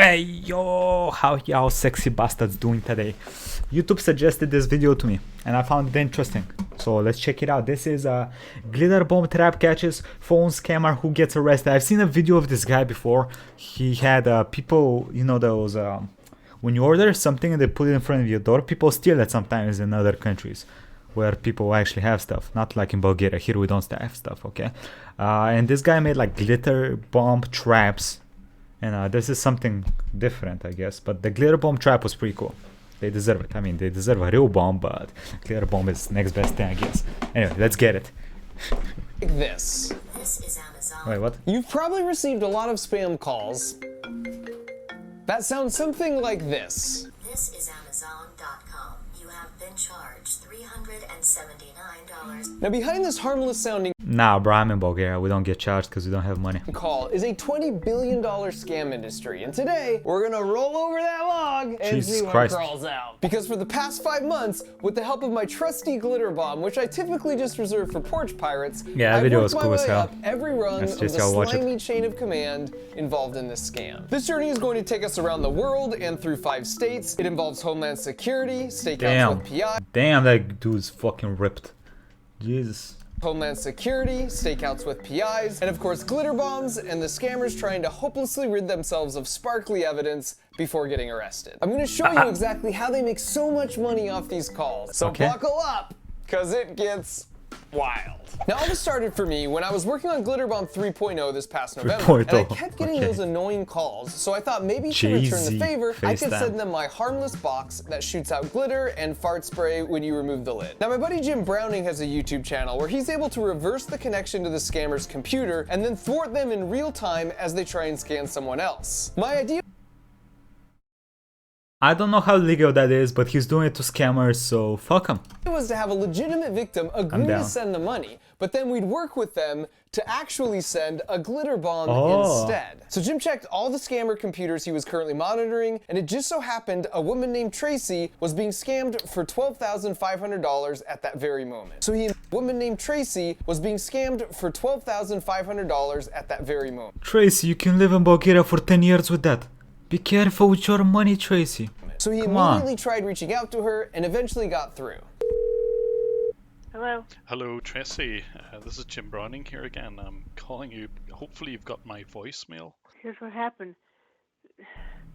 Hey yo, how y'all sexy bastards doing today? YouTube suggested this video to me and I found it interesting, so let's check it out. This is a Glitterbomb trap catches phone scammer who gets arrested. I've seen a video of this guy before. He had people, you know, those when you order something and they put it in front of your door, people steal it sometimes in other countries where people actually have stuff, not like in Bulgaria. Here we don't have stuff, okay? And this guy made like glitter bomb traps. And this is something different, I guess. But the glitter bomb trap was pretty cool. They deserve it. I mean, they deserve a real bomb, but glitter bomb is next best thing, I guess. Anyway, let's get it. Like this. This is Amazon. Wait, what? You've probably received a lot of spam calls that sound something like this. This is Amazon.com. You have been charged $379. Now behind this harmless sounding Nah, bro, I'm in Bulgaria. We don't get charged because we don't have money. call is a $20 billion scam industry. And today, we're gonna roll over that log and Jesus see what Christ. crawls out. Because for the past 5 months, with the help of my trusty glitter bomb, which I typically just reserve for porch pirates, Yeah, that I've video worked was my cool as way hell. up every rung Let's of just the go watch it. slimy chain of command involved in this scam. This journey is going to take us around the world and through 5 states. It involves Homeland Security, stakeouts Damn. with PI, Damn, that dude's fucking ripped. Jesus. Homeland Security, stakeouts with PIs, and of course glitter bombs, and the scammers trying to hopelessly rid themselves of sparkly evidence before getting arrested. I'm gonna show you exactly how they make so much money off these calls. So Okay. buckle up, cause it gets wild. Now all this started for me when I was working on Glitterbomb 3.0 this past November, 3.0, and I kept getting okay. those annoying calls, so I thought maybe to return the Jay-Z, favor, I could FaceTime. send them my harmless box that shoots out glitter and fart spray when you remove the lid. Now my buddy Jim Browning has a YouTube channel where he's able to reverse the connection to the scammer's computer and then thwart them in real time as they try and scan someone else. My idea I don't know how legal that is, but he's doing it to scammers, so fuck him. was to have a legitimate victim agree down. to send the money, but then we'd work with them to actually send a glitter bomb Oh. instead. So Jim checked all the scammer computers he was currently monitoring, and it just so happened a woman named Tracy was being scammed for $12,500 at that very moment. So a woman named Tracy was being scammed for $12,500 at that very moment. Tracy, you can live in Bulgaria for 10 years with that. Be careful with your money, Tracy. So he Come on. immediately tried reaching out to her and eventually got through. Hello. Hello, Tracy. This is Jim Browning here again. I'm calling you. Hopefully, you've got my voicemail. Here's what happened.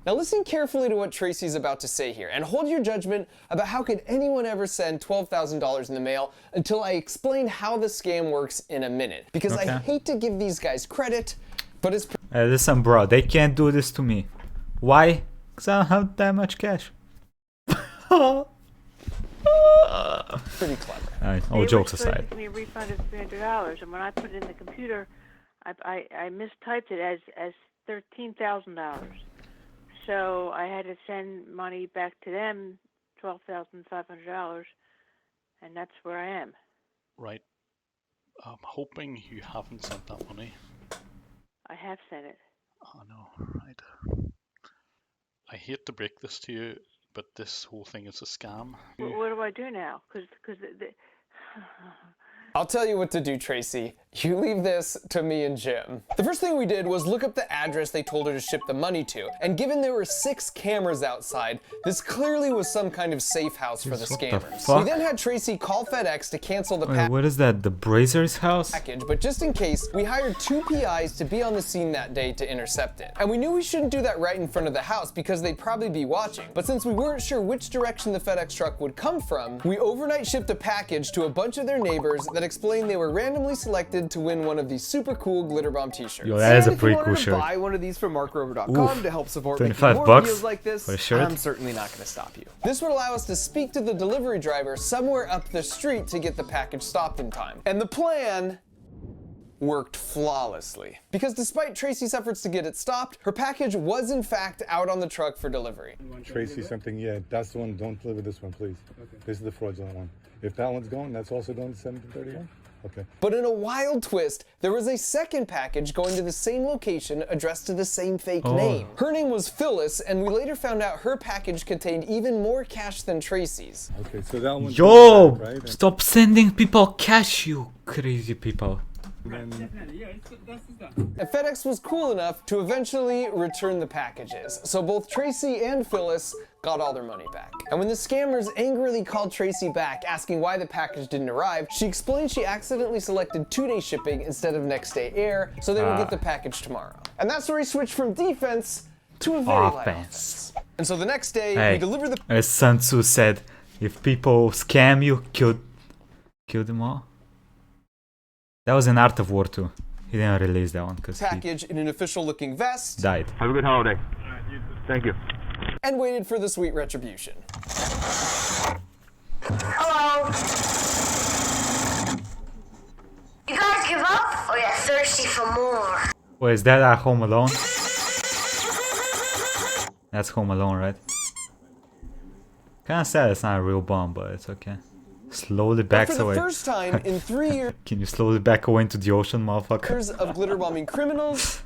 Now listen carefully to what Tracy's about to say here and hold your judgment about how could anyone ever send $12,000 in the mail until I explain how the scam works in a minute. Because I Okay. hate to give these guys credit, but it's Listen, bro, they can't do this to me. Why? Because I don't have that much cash. pretty clever. Alright, They all were jokes supposed to aside. give me a refund of $300, and when I put it in the computer, I mistyped it as $13,000. So I had to send money back to them, $12,500, and that's where I am. Right. I'm hoping you haven't sent that money. I have sent it. Oh no, right. I hate to break this to you, but this whole thing is a scam. What do I do now? Because I'll tell you what to do, Tracy. You leave this to me and Jim. The first thing we did was look up the address they told her to ship the money to, and given there were 6 cameras outside, this clearly was some kind of safe house for the What the scammers. fuck? We then had Tracy call FedEx to cancel the Wait, what is that? The Brazer's house? package, but just in case, we hired 2 PIs to be on the scene that day to intercept it. And we knew we shouldn't do that right in front of the house because they'd probably be watching. But since we weren't sure which direction the FedEx truck would come from, we overnight shipped a package to a bunch of their neighbors that explained they were randomly selected to win one of these super cool Glitterbomb t-shirts. Yo, that is a And if pretty you cool wanted to shirt. buy one of these from markrover.com Oof. to help support 25 making more bucks videos like this, for a shirt? I'm certainly not going to stop you. This would allow us to speak to the delivery driver somewhere up the street to get the package stopped in time. And the plan worked flawlessly. Because despite Tracy's efforts to get it stopped, her package was in fact out on the truck for delivery. Tracy something, yeah, that's the one. Don't deliver this one, please. Okay. This is the fraudulent one. If that one's going, that's also going to 1731? Okay. But in a wild twist, there was a second package going to the same location addressed to the same fake name. Her name was Phyllis, and we later found out her package contained even more cash than Tracy's. Okay, so that one's Yo! going back, right? Stop sending people cash, you crazy people. And FedEx was cool enough to eventually return the packages. So both Tracy and Phyllis got all their money back. And when the scammers angrily called Tracy back asking why the package didn't arrive, she explained she accidentally selected 2-day shipping instead of next day air, so they would get the package tomorrow. And that's where he switched from defense to a very light offense. And so the next day, we delivered the... As Sun Tzu said, if people scam you, kill them all. That was an Art of War too. He didn't release that one because package in an official-looking vest. Died. Have a good holiday. Thank you. And waited for the sweet retribution. Hello. You guys give up, or you're thirsty for more? Wait, is that Home Alone? That's Home Alone, right? Kinda sad it's not a real bomb, but it's okay. Slowly backs away. For the first time in 3 years Can you slowly back away into the ocean, motherfucker? of glitterbombing criminals,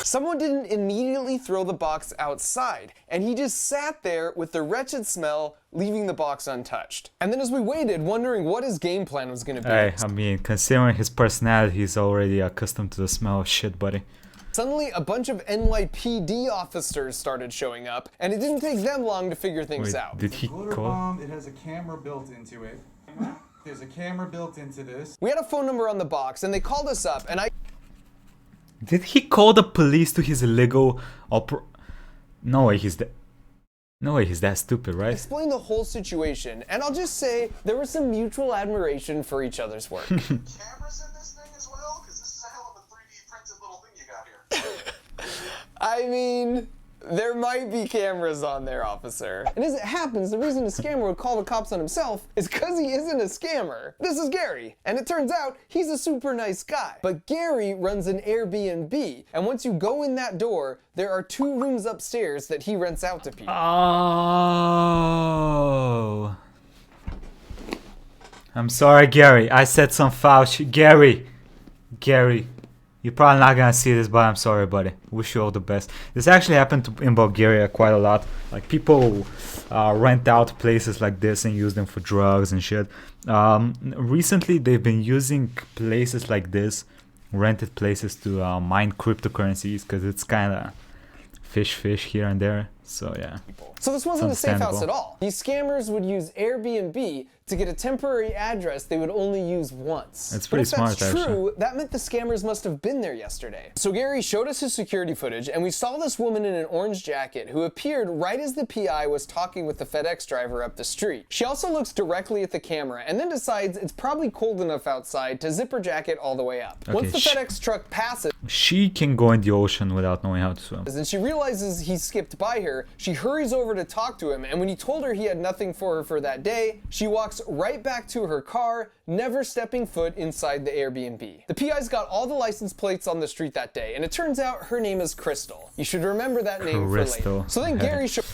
someone didn't immediately throw the box outside, and he just sat there with the wretched smell, leaving the box untouched. And then as we waited, wondering what his game plan was gonna be. Hey, I mean, considering his personality, he's already accustomed to the smell of shit, buddy. Suddenly, a bunch of NYPD officers started showing up, and it didn't take them long to figure things out. Did he Glitter call? bomb, it has a camera built into it. There's a camera built into this. We had a phone number on the box, and they called us up, and Did he call the police to his illegal No way he's that stupid, right? explained the whole situation, and I'll just say there was some mutual admiration for each other's work. Cameras in this thing as well? Because this is a hell of a 3D printed little thing you got here. I mean, there might be cameras on there, officer. And as it happens, the reason a scammer would call the cops on himself is because he isn't a scammer. This is Gary, and it turns out he's a super nice guy. But Gary runs an Airbnb, and once you go in that door, there are 2 rooms upstairs that he rents out to people. Oh. I'm sorry, Gary. I said some foul shit. Gary. You're probably not gonna see this, but I'm sorry, buddy. Wish you all the best. This actually happened in Bulgaria quite a lot. Like, people rent out places like this and use them for drugs and shit. Recently, they've been using places like this, rented places, to mine cryptocurrencies, because it's kind of fish here and there. So yeah. So this wasn't a safe house at all. These scammers would use Airbnb to get a temporary address they would only use once. It's pretty smart, actually. If that's actually. true, that meant the scammers must have been there yesterday. So Gary showed us his security footage, and we saw this woman in an orange jacket who appeared right as the PI was talking with the FedEx driver up the street. She also looks directly at the camera and then decides it's probably cold enough outside to zip her jacket all the way up. Okay, Once the FedEx truck passes, she can go in the ocean without knowing how to swim. and she realizes he skipped by her, she hurries over to talk to him, and when he told her he had nothing for her for that day, she walks right back to her car, never stepping foot inside the Airbnb. The PI's got all the license plates on the street that day, and it turns out her name is Crystal. You should remember that name for later. So then Gary showed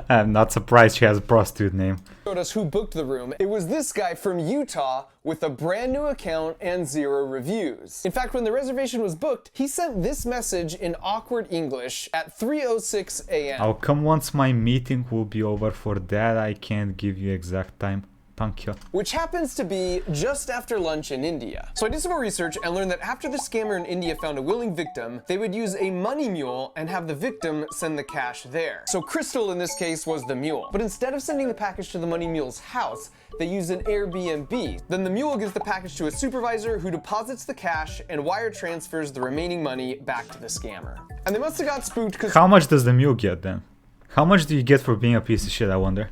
I'm not surprised she has a prostitute name. us who booked the room. It was this guy from Utah with a brand new account and 0 reviews. In fact, when the reservation was booked, he sent this message in awkward English at 3:06 a.m. I'll come once my meeting will be over. For that, I can't give you exact time. Thank you. Which happens to be just after lunch in India. So I did some more research and learned that after the scammer in India found a willing victim, they would use a money mule and have the victim send the cash there. So Crystal in this case was the mule. But instead of sending the package to the money mule's house, they use an Airbnb. Then the mule gives the package to a supervisor who deposits the cash and wire transfers the remaining money back to the scammer. And they must have got spooked because... How much does the mule get then? How much do you get for being a piece of shit, I wonder?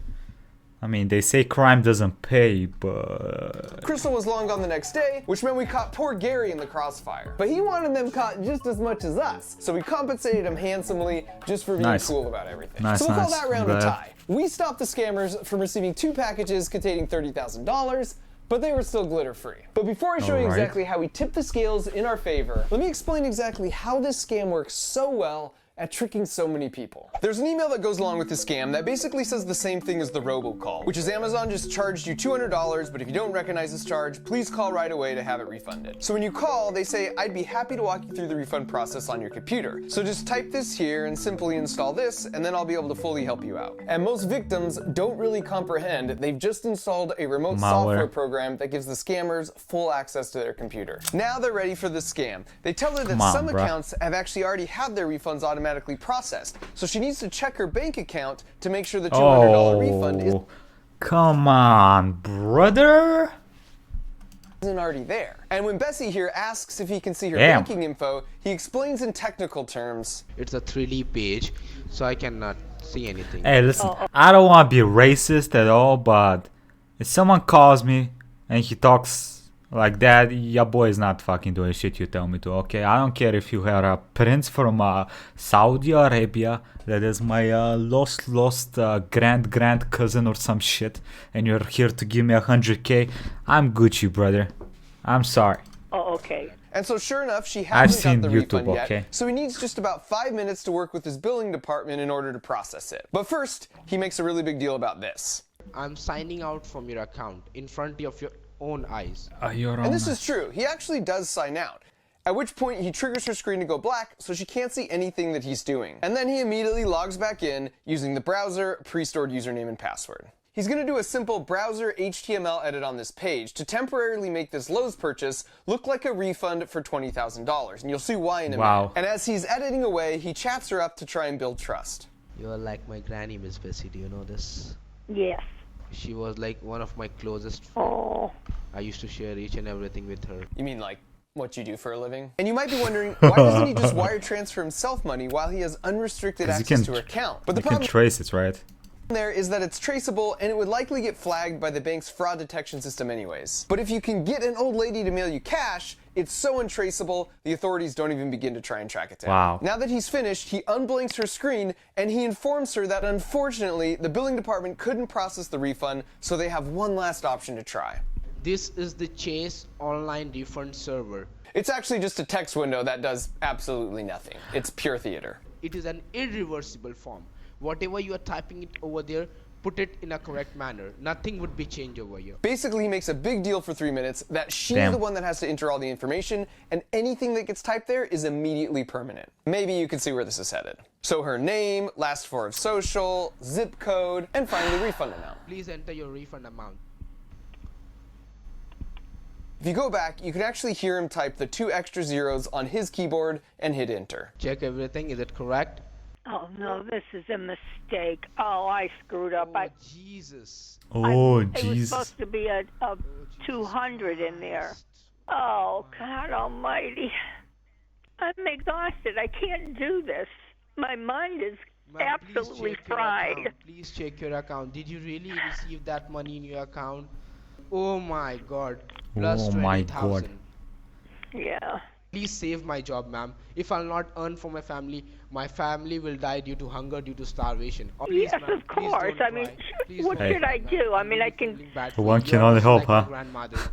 I mean, they say crime doesn't pay, but... Crystal was long gone the next day, which meant we caught poor Gary in the crossfire. But he wanted them caught just as much as us, so we compensated him handsomely just for being cool about everything. So we'll call that round a tie. We stopped the scammers from receiving 2 packages containing $30,000, but they were still glitter-free. But before I show you exactly how we tip the scales in our favor, let me explain exactly how this scam works so well at tricking so many people. There's an email that goes along with the scam that basically says the same thing as the robocall, which is Amazon just charged you $200, but if you don't recognize this charge, please call right away to have it refunded. So when you call, they say, I'd be happy to walk you through the refund process on your computer. So just type this here and simply install this, and then I'll be able to fully help you out. And most victims don't really comprehend. They've just installed a remote software program that gives the scammers full access to their computer. Now they're ready for the scam. They tell her that some accounts have actually already had their refunds automatically processed, so she needs to check her bank account to make sure the $200 refund is come on, brother, isn't already there. And when Bessie here asks if he can see her banking info, he explains in technical terms, it's a 3D page, so I cannot see anything. Hey, listen, I don't want to be racist at all, but if someone calls me and he talks like that, your boy is not fucking doing shit you tell me to, okay? I don't care if you are a prince from Saudi Arabia that is my lost grand cousin or some shit, and you're here to give me 100K. I'm Gucci, brother. I'm sorry. Oh, okay. And so sure enough, she hasn't got the refund yet, okay? So he needs just about 5 minutes to work with his billing department in order to process it. But first, he makes a really big deal about this. I'm signing out from your account in front of your own eyes. And this is true. He actually does sign out. At which point he triggers her screen to go black so she can't see anything that he's doing. And then he immediately logs back in using the browser pre-stored username and password. He's going to do a simple browser HTML edit on this page to temporarily make this Lowe's purchase look like a refund for $20,000. And you'll see why in a minute. And as he's editing away, he chats her up to try and build trust. You're like my granny, Miss Bessie. Do you know this? Yes. She was like one of my closest friends. Oh. I used to share each and everything with her. You mean like what you do for a living? And you might be wondering, why doesn't he just wire transfer himself money while he has unrestricted access to her account? But the problem can trace it, right? There is that it's traceable and it would likely get flagged by the bank's fraud detection system anyways. But if you can get an old lady to mail you cash, it's so untraceable, the authorities don't even begin to try and track it down. Wow. Now that he's finished, he unblinks her screen and he informs her that unfortunately, the billing department couldn't process the refund, so they have one last option to try. This is the Chase online refund server. It's actually just a text window that does absolutely nothing. It's pure theater. It is an irreversible form. Whatever you are typing it over there, put it in a correct manner. Nothing would be changed over here. Basically, he makes a big deal for 3 minutes that she's the one that has to enter all the information, and anything that gets typed there is immediately permanent. Maybe you can see where this is headed. So her name, last four of social, zip code, and finally refund amount. Please enter your refund amount. If you go back, you can actually hear him type the 2 extra zeros on his keyboard and hit enter. Check everything, is it correct? Oh no, this is a mistake. Oh, I screwed up. Jesus. Oh, It was Jesus. supposed to be a 200 in there. Oh, God almighty. I'm exhausted. I can't do this. My mind is absolutely fried. Please check your account. Did you really receive that money in your account? Oh my God. Plus Oh my 20,000. God. Yeah. Please save my job, ma'am. If I'll not earn for my family will die due to hunger, due to starvation. Oh, please, Yes, of course. I mean, what should I do? I mean, I can. One can only help, huh?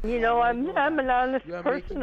You know, I'm an honest person.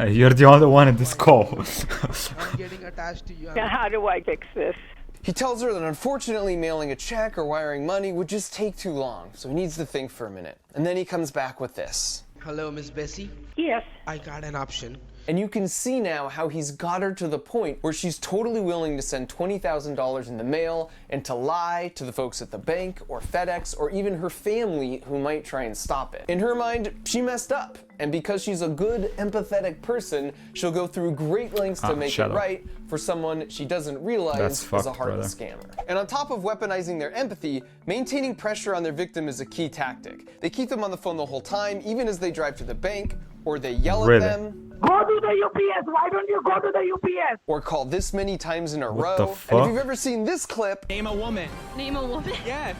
You're the only one in this call. I'm getting attached to you. Now, how do I fix this? He tells her that unfortunately mailing a check or wiring money would just take too long, so he needs to think for a minute. And then he comes back with this. Hello, Miss Bessie? Yes. I got an option. And you can see now how he's got her to the point where she's totally willing to send $20,000 in the mail and to lie to the folks at the bank or FedEx or even her family who might try and stop it. In her mind, she messed up. And because she's a good, empathetic person, she'll go through great lengths to make it right for someone she doesn't realize is a heartless scammer. And on top of weaponizing their empathy, maintaining pressure on their victim is a key tactic. They keep them on the phone the whole time, even as they drive to the bank, or they yell at them. Go to the UPS. Why don't you go to the UPS? Or call this many times in a row. The fuck? And if you've ever seen this clip, name a woman. Name a woman? Yes.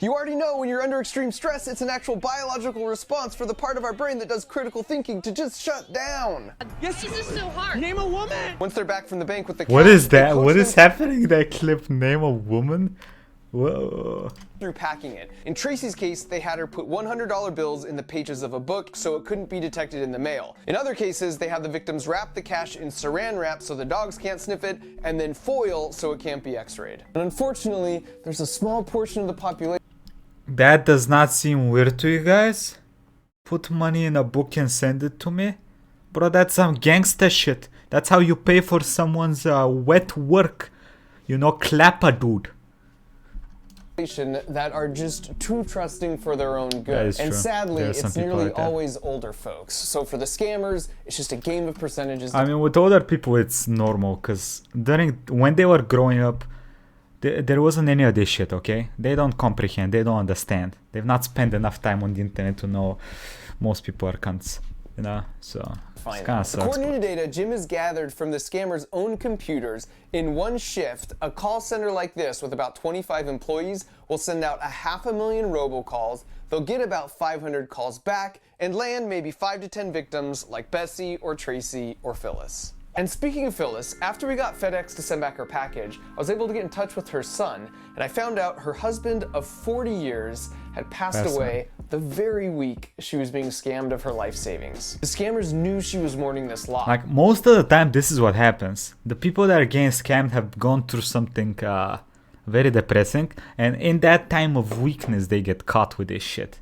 You already know when you're under extreme stress, it's an actual biological response for the part of our brain that does critical thinking to just shut down. Yes, this is so hard. Name a woman. Once they're back from the bank with the What cash, is they that? coach What them is happening in that clip? Name a woman? Whoa. Through packing it. In Tracy's case, they had her put $100 bills in the pages of a book so it couldn't be detected in the mail. In other cases, they had the victims wrap the cash in saran wrap so the dogs can't sniff it, and then foil so it can't be x-rayed. And unfortunately, there's a small portion of the population. That does not seem weird to you guys? Put money in a book and send it to me? Bro, that's some gangster shit. That's how you pay for someone's wet work. You know, clap a dude. That are just too trusting for their own good. And sadly, it's nearly always older folks. So for the scammers, it's just a game of percentages. I mean, with older people, it's normal, because when they were growing up, there wasn't any of this shit, okay? They don't comprehend, they don't understand. They've not spent enough time on the internet to know most people are cunts, you know? So, it's kind of sucks. According to data Jim has gathered from the scammers' own computers, in one shift, a call center like this with about 25 employees will send out 500,000 robocalls. They'll get about 500 calls back and land maybe 5 to 10 victims like Bessie or Tracy or Phyllis. And speaking of Phyllis, after we got FedEx to send back her package, I was able to get in touch with her son, and I found out her husband of 40 years had passed away the very week she was being scammed of her life savings. The scammers knew she was mourning this loss. Like, most of the time, this is what happens. The people that are getting scammed have gone through something very depressing, and in that time of weakness, they get caught with this shit.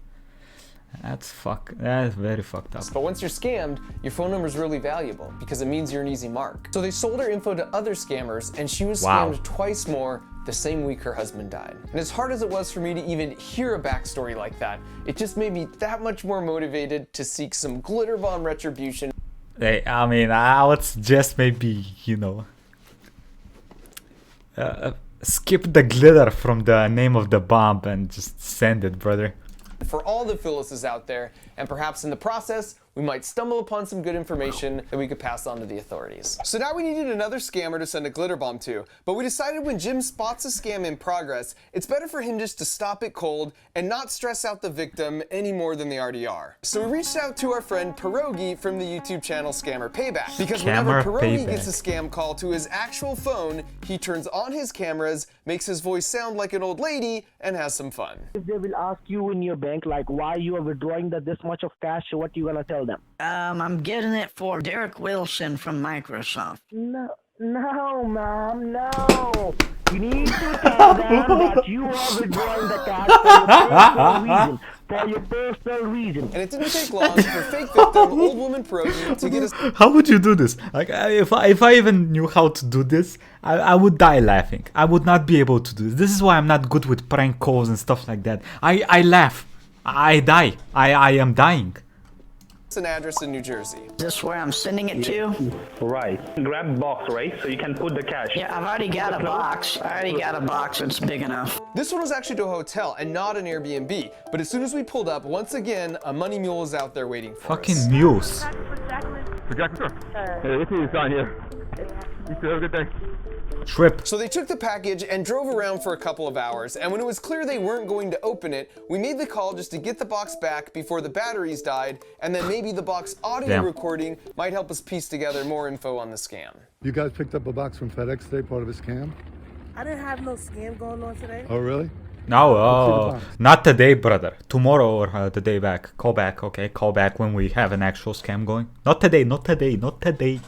That's very fucked up. But once you're scammed, your phone number is really valuable because it means you're an easy mark. So they sold her info to other scammers, and she was scammed twice more the same week her husband died. And as hard as it was for me to even hear a backstory like that, it just made me that much more motivated to seek some glitter bomb retribution. Hey, I mean, I would suggest maybe, you know, skip the glitter from the name of the bomb and just send it, brother. For all the Phyllises out there, and perhaps in the process, we might stumble upon some good information that we could pass on to the authorities. So now we needed another scammer to send a glitter bomb to, but we decided when Jim spots a scam in progress, it's better for him just to stop it cold and not stress out the victim any more than they already are. So we reached out to our friend Pierogi from the YouTube channel Scammer Payback, because whenever Pierogi gets a scam call to his actual phone, he turns on his cameras, makes his voice sound like an old lady, and has some fun. If they will ask you in your bank, like, why you are withdrawing this much of cash, what you gonna tell them? I'm getting it for Derek Wilson from Microsoft. No, Mom, no. You need to tell them that you are withdrawing the cash for your personal reason. And it didn't take long for fake victim, old woman Pierogi, to get us. How would you do this? Like, if I even knew how to do this, I would die laughing. I would not be able to do this. This is why I'm not good with prank calls and stuff like that. I laugh. I die. I am dying. It's an address in New Jersey. Is this where I'm sending it to? Right. Grab box, right? So you can put the cash. Yeah, I've already got a box. It's big enough. This one was actually to a hotel and not an Airbnb. But as soon as we pulled up, once again, a money mule was out there waiting for us. Fucking mules. For Jacqueline, sir. Hey, this is on here. You have a good day. Trip. So they took the package and drove around for a couple of hours, and when it was clear they weren't going to open it, we made the call just to get the box back before the batteries died, and then maybe the box audio recording might help us piece together more info on the scam. You guys picked up a box from FedEx today, part of a scam? I didn't have no scam going on today. Oh, really? No, not today, brother. Tomorrow or the day back. Call back, okay? Call back when we have an actual scam going. Not today, not today, not today.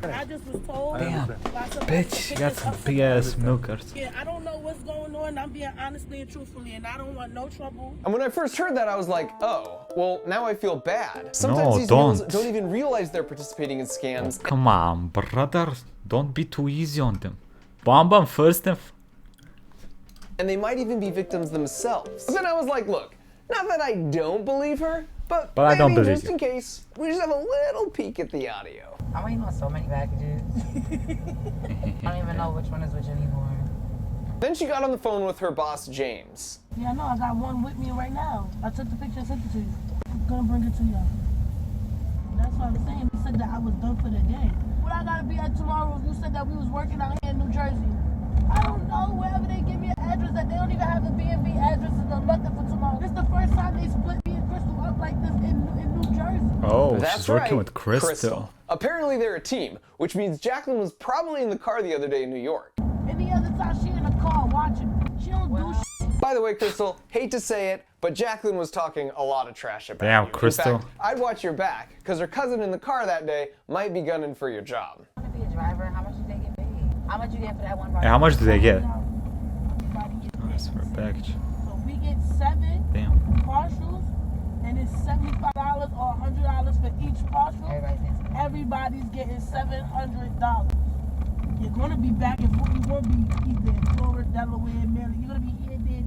I just was told. Damn, bitch, you got some big ass milkers. Yeah, I don't know what's going on. I'm being honestly and truthfully, and I don't want no trouble. And when I first heard that, I was like, oh, well, now I feel bad. Sometimes these mules don't even realize they're participating in scams. Oh, come on, brother. Don't be too easy on them. Bomb them first and they might even be victims themselves. But then I was like, look, not that I don't believe her, but I don't believe just in case, we just have a little peek at the audio. I'm waiting on so many packages. I don't even know which one is which anymore. Then she got on the phone with her boss, James. Yeah, I know. I got one with me right now. I took the picture and sent it to you. I'm gonna bring it to you. That's what I'm saying. He said that I was done for the day. What I gotta be at tomorrow? You said that we was working out here in New Jersey. I don't know. Wherever they give me an address, that they don't even have a B&B addresses or nothing for tomorrow. This is the first time they split me and Crystal up like this in New Jersey. Oh, that's she's working right, with Crystal. Apparently they're a team, which means Jacqueline was probably in the car the other day in New York. Any other time she in the car watching, she don't don't do shit. By the way, Crystal, hate to say it, but Jacqueline was talking a lot of trash about Damn, you. Crystal. In fact, I'd watch your back, because her cousin in the car that day might be gunning for your job. I want to be a driver. How much do they get paid? How much you get for that one bar? Hey, how much do they get? Everybody gets Oh, that's for a package. So we get 7 Damn. partials, and it's $75 or $100 for each partial. Everybody's getting $700. You're gonna be back and forth. You're gonna be either in Florida, Delaware, Maryland. You're gonna be here, there.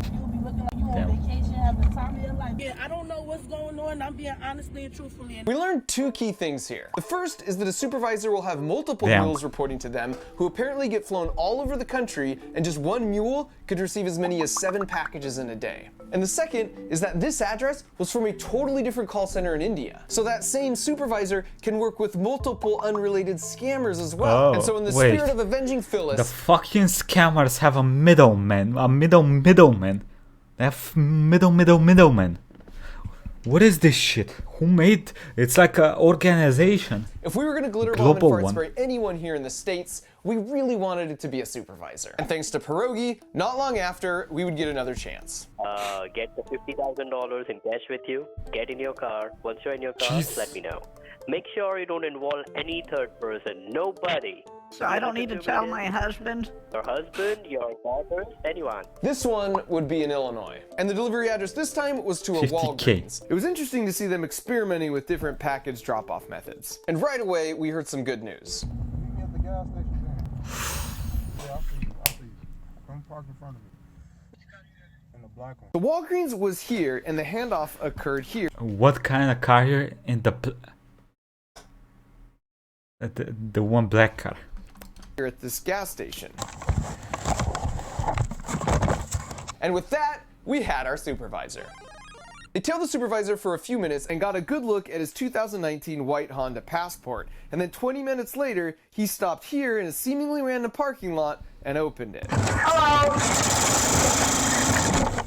So you'll be looking like you on vacation, having the time of your life. Yeah, I don't know what's going on. I'm being honestly and truthfully. We learned 2 key things here. The first is that a supervisor will have multiple Damn. mules reporting to them who apparently get flown all over the country, and just one mule could receive as many as 7 packages in a day. And the second is that this address was from a totally different call center in India. So that same supervisor can work with multiple unrelated scammers as well. Oh, and so in the wait. spirit of avenging Phyllis, The fucking scammers have a middleman. A middleman. They have middleman. What is this shit? Who made? It's like an organization. if we were going to glitter bomb and Global fart one. spray anyone here in the States, we really wanted it to be a supervisor. And thanks to Pierogi, not long after, we would get another chance. Get the $50,000 in cash with you, get in your car. Once you're in your car, Jeez. let me know. Make sure you don't involve any third person, nobody. So I don't need to tell my husband? Your husband, your daughter, anyone. This one would be in Illinois. And the delivery address this time was to a 50K. Walgreens. It was interesting to see them experimenting with different package drop-off methods. And right away, we heard some good news. You can get the gas station van. Yeah, I'll see you. Come park in front of me. In the black one. The Walgreens was here, and the handoff occurred here. What kind of car here in the one black car? Here at this gas station. And with that, we had our supervisor. They tailed the supervisor for a few minutes and got a good look at his 2019 white Honda Passport. And then 20 minutes later, he stopped here in a seemingly random parking lot and opened it.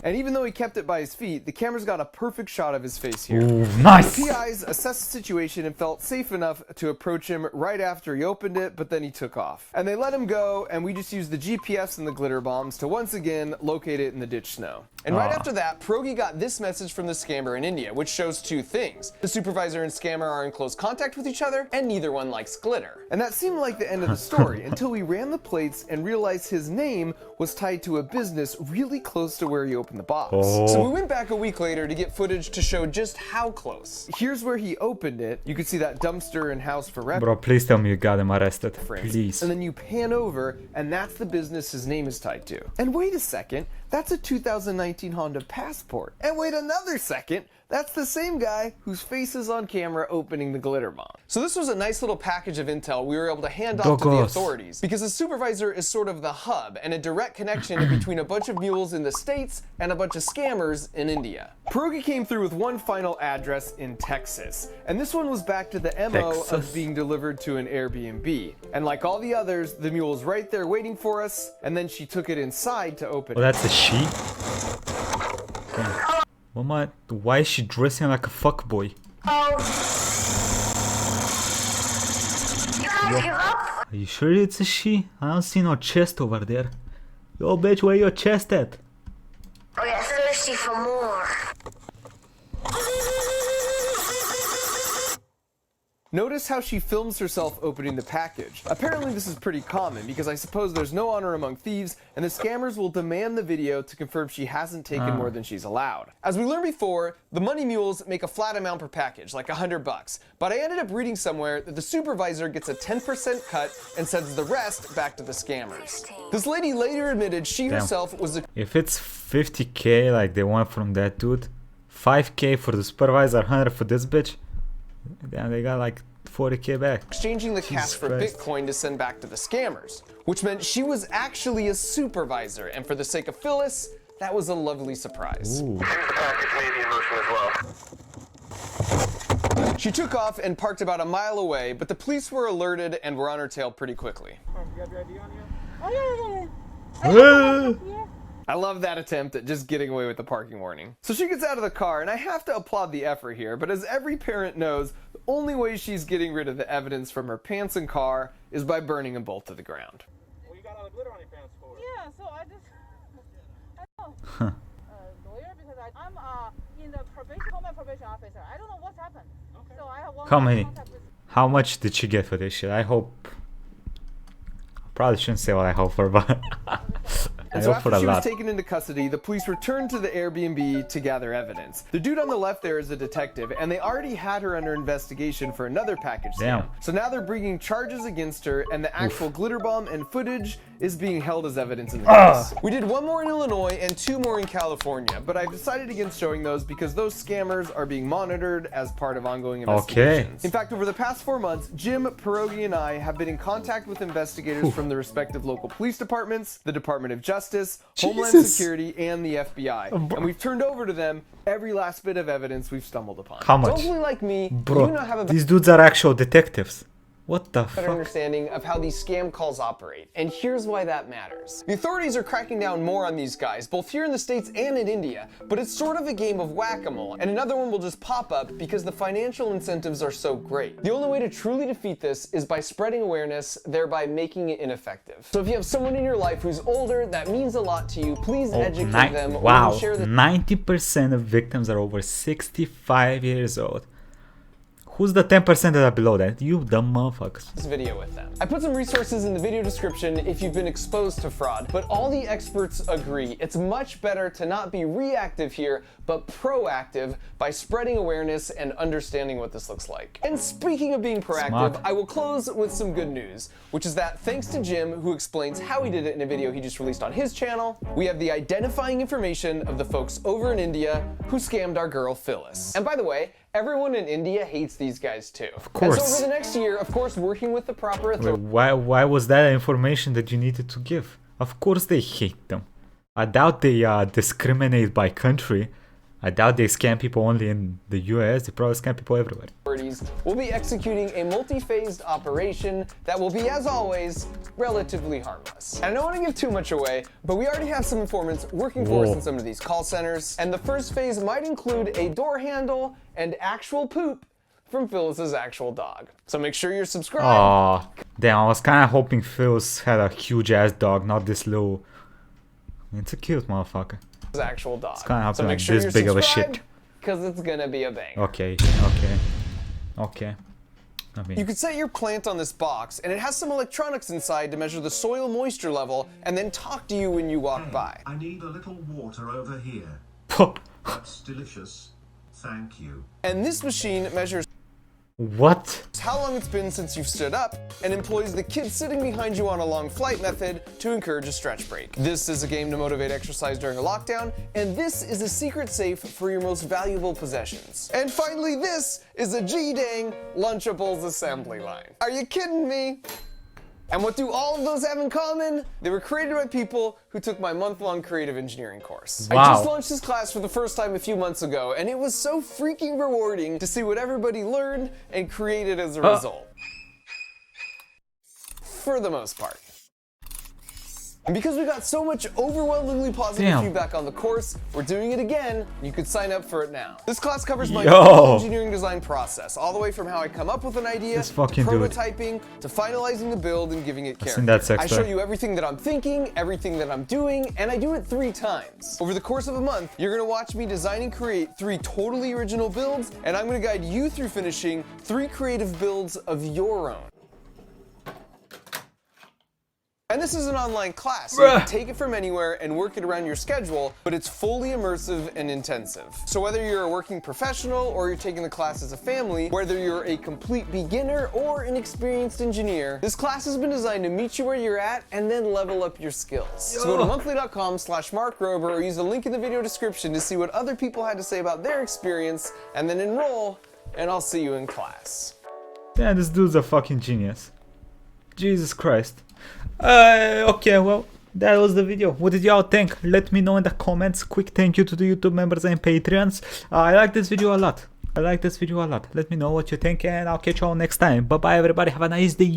And even though he kept it by his feet, the cameras got a perfect shot of his face here. Ooh, nice. The PIs assessed the situation and felt safe enough to approach him right after he opened it, but then he took off. And they let him go, and we just used the GPS and the glitter bombs to once again locate it in the ditch snow. And right after that, Pierogi got this message from the scammer in India, which shows 2 things. The supervisor and scammer are in close contact with each other, and neither one likes glitter. And that seemed like the end of the story, until we ran the plates and realized his name was tied to a business really close to where he opened the box. Oh. So we went back a week later to get footage to show just how close. Here's where he opened it. You can see that dumpster and house for reference. Bro, please tell me you got him arrested. Please. And then you pan over, and that's the business his name is tied to. And wait a second, that's a 2019 Honda Passport. And wait another second, that's the same guy whose face is on camera opening the glitter bomb. So this was a nice little package of intel we were able to hand off to the authorities, because the supervisor is sort of the hub and a direct connection between a bunch of mules in the States and a bunch of scammers in India. Pierogi came through with one final address in Texas, and this one was back to the MO of being delivered to an Airbnb. And like all the others, the mule was right there waiting for us, and then she took it inside to open it. Oh, that's a she? Damn. Why is she dressing like a fuckboy? Are you sure it's a she? I don't see no chest over there. Yo, bitch, where your chest at? Oh, yeah, thirsty for more. Notice how she films herself opening the package. Apparently this is pretty common, because I suppose there's no honor among thieves, and the scammers will demand the video to confirm she hasn't taken more than she's allowed. As we learned before, the money mules make a flat amount per package, like $100, but I ended up reading somewhere that the supervisor gets a 10% cut and sends the rest back to the scammers. This lady later admitted she herself was a— If it's 50K like they want from that dude, 5K for the supervisor, 100 for this bitch, then they got like 40K back. Exchanging the cash for Bitcoin to send back to the scammers, which meant she was actually a supervisor, and for the sake of Phyllis, that was a lovely surprise. She took off and parked about a mile away, but the police were alerted and were on her tail pretty quickly. You have your ID on you? Oh, yeah. I love that attempt at just getting away with the parking warning. So she gets out of the car, and I have to applaud the effort here, but as every parent knows, the only way she's getting rid of the evidence from her pants and car is by burning them both to the ground. Well, you got all the glitter on your pants for it. Yeah, so I just... lawyer because I'm in the probation officer. I don't know what's happened. Okay. So I have one How more many? contact with. How much did she get for this shit? I hope. Probably shouldn't say what I hope for, but I And so hope for after a she was lot. taken into custody, the police returned to the Airbnb to gather evidence. The dude on the left there is a detective, and they already had her under investigation for another package scam. Damn. So now they're bringing charges against her, and the actual glitter bomb and footage is being held as evidence in the case. We did one more in Illinois and two more in California, but I've decided against showing those because those scammers are being monitored as part of ongoing investigations. In fact, over the past 4 months, Jim, Pierogi, and I have been in contact with investigators from the respective local police departments, the Department of Justice, Homeland Security, and the FBI. And we've turned over to them every last bit of evidence we've stumbled upon. How much? Hopefully, like me, Bro, you now have a these dudes are actual detectives. What the better fuck? understanding of how these scam calls operate, and here's why that matters. The authorities are cracking down more on these guys, both here in the States and in India, but it's sort of a game of whack-a-mole, and another one will just pop up because the financial incentives are so great. The only way to truly defeat this is by spreading awareness, thereby making it ineffective. So if you have someone in your life who's older, that means a lot to you, please educate them or Wow, share this 90% of victims are over 65 years old. Who's the 10% that are below that? You dumb motherfuckers. Video with them. I put some resources in the video description if you've been exposed to fraud, but all the experts agree it's much better to not be reactive here, but proactive by spreading awareness and understanding what this looks like. And speaking of being proactive, Smart. I will close with some good news, which is that thanks to Jim, who explains how he did it in a video he just released on his channel, we have the identifying information of the folks over in India who scammed our girl Phyllis. And by the way, everyone in India hates these guys too. Of course. And so over the next year, of course, working with the proper Wait, authorities. why was that information that you needed to give? Of course they hate them. I doubt they discriminate by country. I doubt they scam people only in the US. They probably scam people everywhere. We'll be executing a multi-phased operation that will be, as always, relatively harmless. And I don't want to give too much away, but we already have some informants working for us in some of these call centers, and the first phase might include a door handle and actual poop from Phyllis's actual dog. So make sure you're subscribed. Aw, damn, I was kind of hoping Phil's had a huge ass dog, not this little. It's a cute motherfucker. His actual dog. It's kind of So like make sure this you're big of a subscribed, shit. because it's gonna be a bang. Okay. I mean, You could set your plant on this box, and it has some electronics inside to measure the soil moisture level, and then talk to you when you walk by. I need a little water over here. That's delicious. Thank you. And this machine measures what? how long it's been since you've stood up, and employs the kid sitting behind you on a long flight method to encourage a stretch break. This is a game to motivate exercise during a lockdown, and this is a secret safe for your most valuable possessions. And finally, this is a G-dang Lunchables assembly line. Are you kidding me? And what do all of those have in common? They were created by people who took my month-long creative engineering course. Wow. I just launched this class for the first time a few months ago, and it was so freaking rewarding to see what everybody learned and created as a result. For the most part. And because we got so much overwhelmingly positive feedback on the course, we're doing it again. You could sign up for it now. This class covers my whole engineering design process, all the way from how I come up with an idea, to prototyping, to finalizing the build and giving it character. I show you everything that I'm thinking, everything that I'm doing, and I do it 3 times. Over the course of a month, you're gonna watch me design and create 3 totally original builds, and I'm gonna guide you through finishing 3 creative builds of your own. And this is an online class, so you can take it from anywhere and work it around your schedule, but it's fully immersive and intensive. So whether you're a working professional or you're taking the class as a family, whether you're a complete beginner or an experienced engineer, this class has been designed to meet you where you're at and then level up your skills. So go to monthly.com/markrober or use the link in the video description to see what other people had to say about their experience, and then enroll, and I'll see you in class. Yeah, this dude's a fucking genius. Jesus Christ. Okay, well, that was the video. What did y'all think? Let me know in the comments. Quick thank you to the YouTube members and Patreons. I like this video a lot. Let me know what you think, and I'll catch y'all next time. Bye bye everybody, have a nice day.